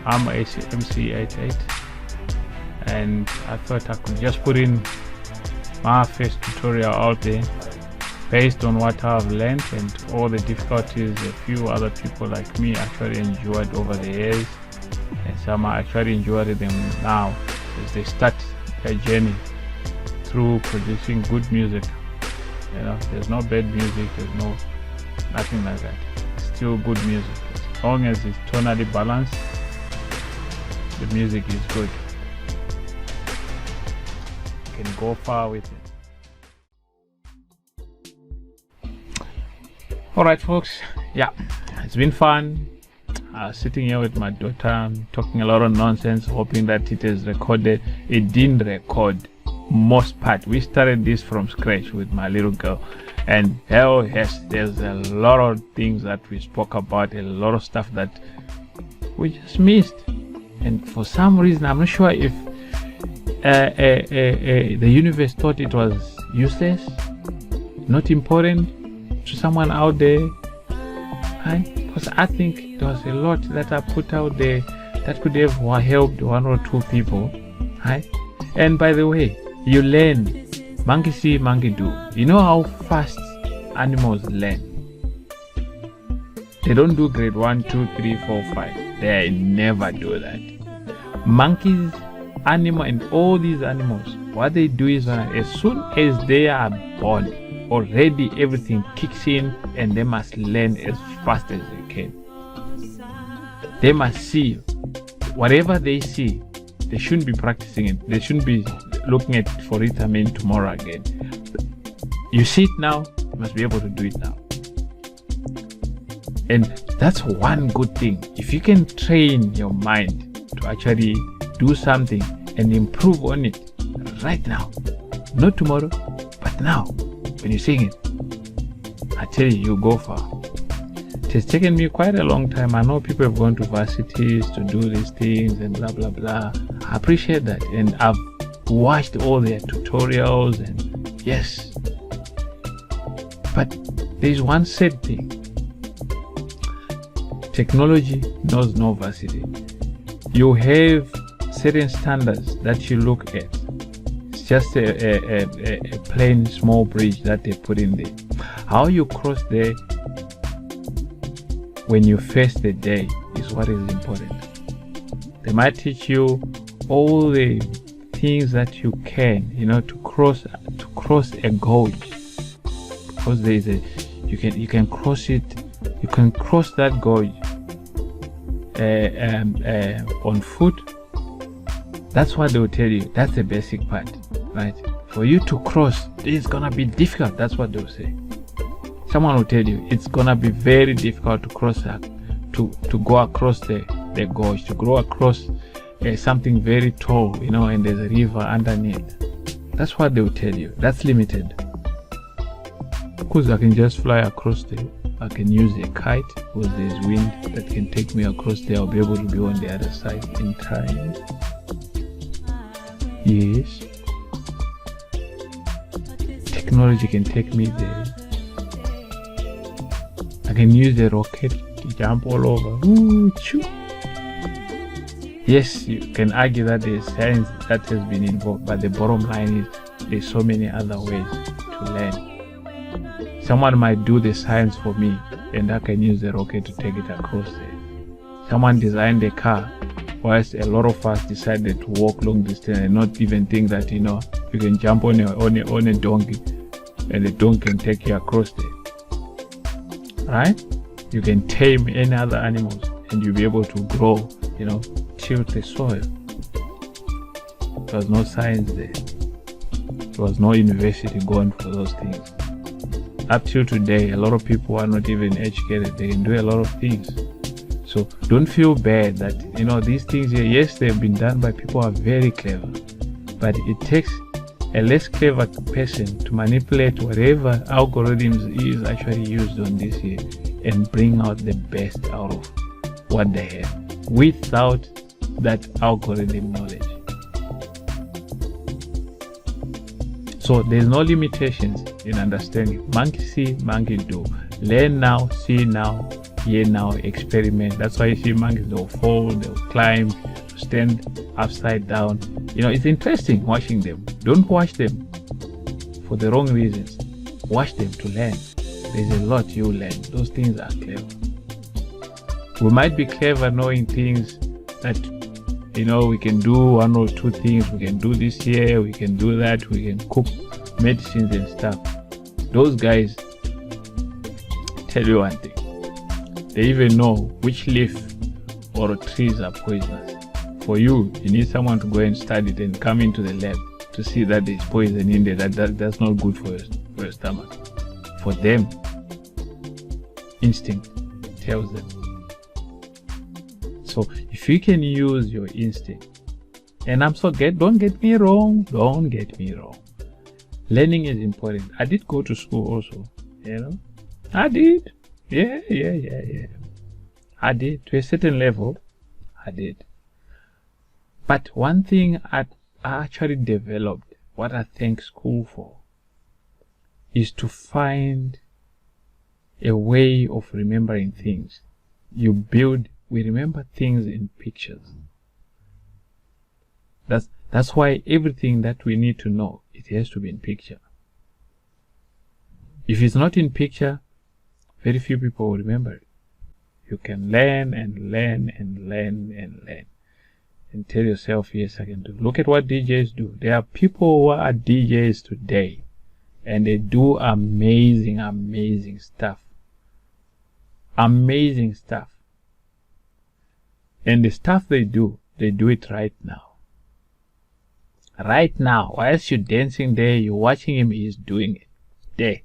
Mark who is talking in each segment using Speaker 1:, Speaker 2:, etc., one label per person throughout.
Speaker 1: I'm MC88, and I thought I could just put in my first tutorial out there based on what I've learned and all the difficulties a few other people like me actually endured over the years, and some are actually enduring them now as they start their journey through producing good music. There's no bad music, there's nothing like that. It's still good music. As long as it's tonally balanced, the music is good. You can go far with it. Alright folks, yeah, it's been fun. Sitting here with my daughter, talking a lot of nonsense, hoping that it is recorded. It didn't record most part. We started this from scratch with my little girl, and hell yes, there's a lot of things that we spoke about, a lot of stuff that we just missed, and for some reason I'm not sure if the universe thought it was useless, not important to someone out there, right? Because I think there was a lot that I put out there that could have helped one or two people, right? And by the way, you learn, monkey see, monkey do. You know how fast animals learn? They don't do grade 1, 2, 3, 4, 5. They never do that. Monkeys, animal, and all these animals, what they do is as soon as they are born, already everything kicks in, and they must learn as fast as they can. They must see whatever they see. They shouldn't be practicing it. They shouldn't be looking at for it tomorrow again. You see it now, you must be able to do it now. And that's one good thing. If you can train your mind to actually do something and improve on it right now, not tomorrow, but now, when you sing it, I tell you, you go far. It has taken me quite a long time. I know people have gone to varsities to do these things and blah blah blah. I appreciate that, and I've watched all their tutorials, and yes, but there's one sad thing. Technology knows no varsity. You have certain standards that you look at. It's just a plain small bridge that they put in there. How you cross there when you face the day is what is important. They might teach you all the things that you can, to cross a gauge, because there is you can cross it. You can cross that gauge on foot. That's what they will tell you. That's the basic part, right? For you to cross, it's gonna be difficult. That's what they'll say. Someone will tell you it's gonna be very difficult to cross that, to go across the gauge, to go across something very tall, and there's a river underneath. That's what they will tell you. That's limited. Because I can just fly across there. I can use a kite because there's wind that can take me across there. I'll be able to be on the other side in time. Yes. Technology can take me there. I can use the rocket to jump all over. Ooh, choo. Yes, you can argue that there's science that has been involved, but the bottom line is there's so many other ways to learn. Someone might do the science for me, and I can use the rocket to take it across there. Someone designed a car, whilst a lot of us decided to walk long distance and not even think that you can jump on a donkey, and the donkey can take you across there. Right? You can tame any other animals, and you'll be able to grow, till the soil. There was no science there. There was no university going for those things. Up till today, a lot of people are not even educated. They can do a lot of things. So don't feel bad that, these things here, yes, they've been done by people who are very clever. But it takes a less clever person to manipulate whatever algorithms is actually used on this here and bring out the best out of what they have without that algorithm knowledge. So there's no limitations in understanding. Monkey see, monkey do. Learn now, see now, here now, experiment. That's why you see monkeys, they'll fall, they'll climb, stand upside down. It's interesting watching them. Don't watch them for the wrong reasons. Watch them to learn. There's a lot you learn. Those things are clever. We might be clever knowing things that we can do 1 or 2 things. We can do this here, we can do that, we can cook medicines and stuff. Those guys, tell you one thing, they even know which leaf or trees are poisonous. For you need someone to go and study it and come into the lab to see that there's poison in there. That's not good for your stomach. For them, instinct tells them. So if you can use your instinct, and don't get me wrong. Learning is important. I did go to school also, I did. Yeah. I did. To a certain level, I did. But one thing I actually developed, what I thank school for, is to find a way of remembering things. We remember things in pictures. That's why everything that we need to know, it has to be in picture. If it's not in picture, very few people will remember it. You can learn and learn and learn and learn and tell yourself, yes, I can do. Look at what DJs do. There are people who are DJs today and they do amazing stuff. Amazing stuff. And the stuff they do it right now. Right now, whilst you're dancing there, you're watching him, he's doing it there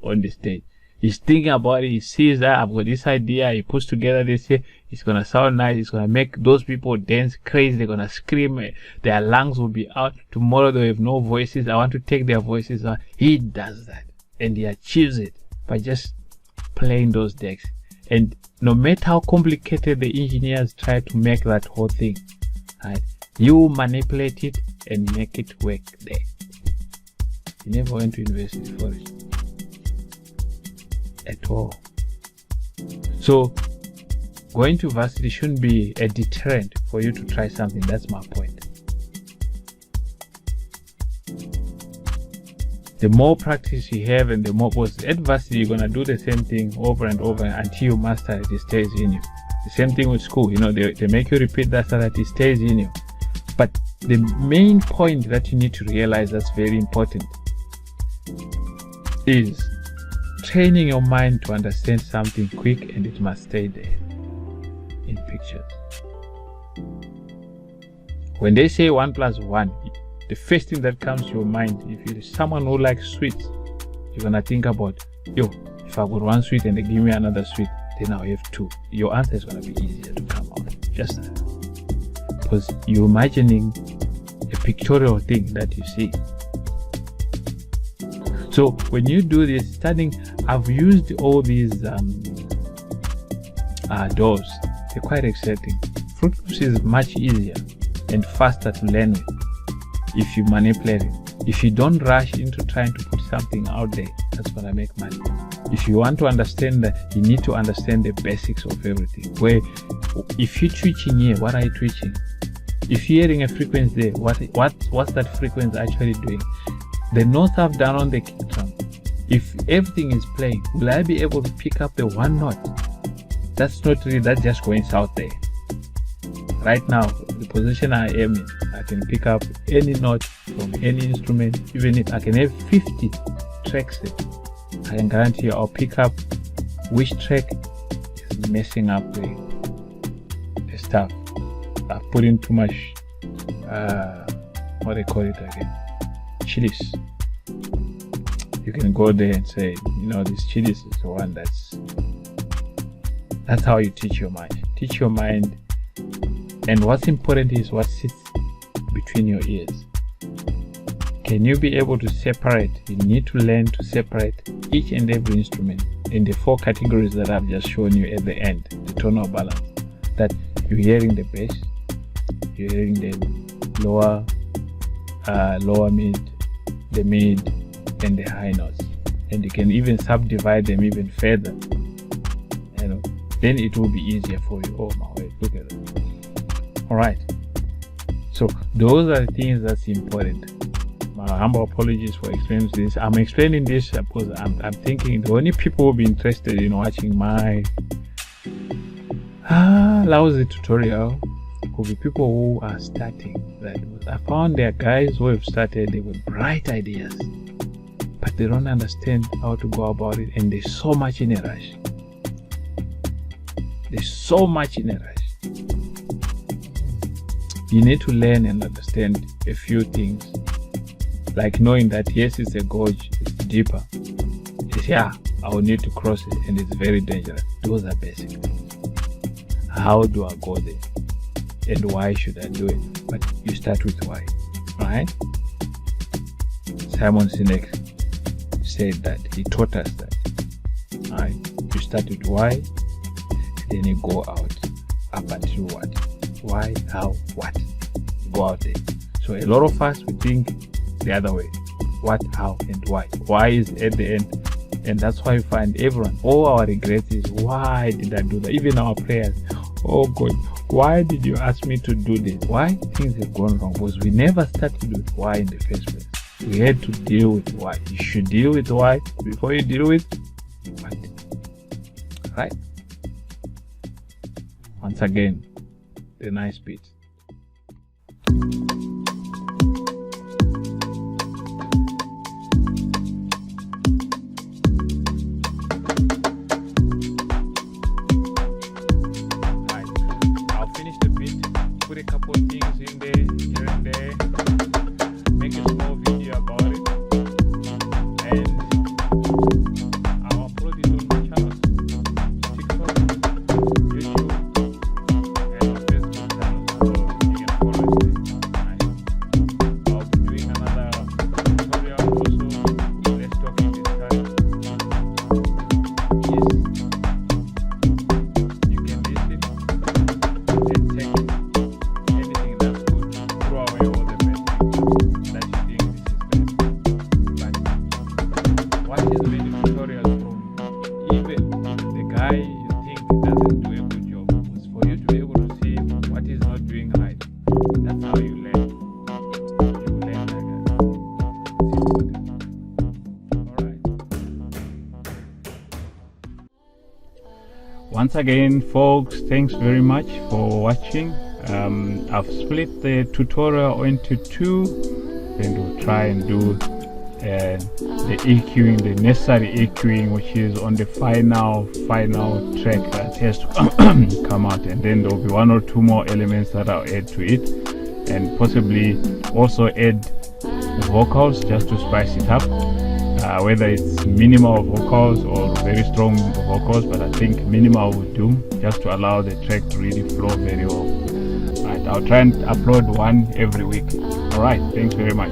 Speaker 1: on the stage. He's thinking about it, he sees that I've got this idea, he puts together this here, it's gonna sound nice, it's gonna make those people dance crazy, they're gonna scream, their lungs will be out, tomorrow they'll have no voices, I want to take their voices out. He does that, and he achieves it by just playing those decks. And no matter how complicated the engineers try to make that whole thing, right, you manipulate it and make it work there. You never went to university for it at all. So going to varsity shouldn't be a deterrent for you to try something. That's my point. The more practice you have and the more, because at varsity you're gonna do the same thing over and over until you master it, it stays in you. The same thing with school, they make you repeat that so that it stays in you. But the main point that you need to realize that's very important is training your mind to understand something quick, and it must stay there in pictures. When they say 1 + 1, the first thing that comes to your mind, if you're someone who likes sweets, you're gonna think about, if I got 1 sweet and they give me another sweet, then I'll have 2. Your answer is gonna be easier to come out. Just that. Because you're imagining a pictorial thing that you see. So when you do this studying, I've used all these doors. They're quite exciting. Fruit Loops is much easier and faster to learn with if you manipulate it. If you don't rush into trying to put something out there, that's gonna make money. If you want to understand that, you need to understand the basics of everything. Where if you're twitching here, what are you twitching? If you're hearing a frequency there, what's that frequency actually doing? The notes I've done on the kick drum, if everything is playing, will I be able to pick up the 1 note? That's not really, that's just going south there. Right now, the position I am in, I can pick up any note from any instrument. Even if I can have 50 tracks there, I can guarantee you I'll pick up which track is messing up the stuff. I've put in too much, what do they call it again? Chilies. You can go there and say, this chilies is the one that's how you teach your mind. Teach your mind, and what's important is what sits between your ears. Can you be able to separate? You need to learn to separate each and every instrument in the 4 categories that I've just shown you at the end, the tonal balance. That you're hearing the bass, you're hearing the lower mid, the mid, and the high notes, and you can even subdivide them even further. then it will be easier for you. Oh my word, look at that. All right, so those are the things that's important. My humble apologies for explaining this. I'm explaining this because I'm thinking the only people who will be interested in watching my lousy tutorial will be people who are starting. That I found there are guys who have started, they were bright ideas, but they don't understand how to go about it, and there's so much in a rush. There's so much in a rush. You need to learn and understand a few things, like knowing that yes, it's a gorge, it's deeper. It's I will need to cross it, and it's very dangerous. Those are basic things. How do I go there? And why should I do it? But you start with why, right? Simon Sinek said that. He taught us that. Right? You start with why, then you go out up until what? Why, how, what? Go out there. So a lot of us, we think the other way. What, how, and why. Why is at the end. And that's why you find everyone, all our regrets is, why did I do that? Even our prayers. Oh God, why did you ask me to do this? Why things have gone wrong? Because we never started with why in the first place. We had to deal with why. You should deal with why before you deal with what. Right? Once again, the nice bit. Put a couple of things in there, here and there, make a small video about it, and I'll upload it on my channels, TikTok, YouTube, and on Facebook channel, so you can follow it there. Right? I'll be doing another tutorial also. Let's talk in this time. Yes, you can listen and take it. You think it doesn't do a good job. It's for you to be able to see what is not doing right. That's how you learn. You learn like that. Alright. Once again, folks, thanks very much for watching. I've split the tutorial into two, and we'll try and do the EQing, the necessary EQing, which is on the final track that has to come out, and then there will be one or two more elements that I'll add to it, and possibly also add vocals just to spice it up, whether it's minimal vocals or very strong vocals, but I think minimal would do, just to allow the track to really flow very well. Right, I'll try and upload one every week. Alright, thanks very much.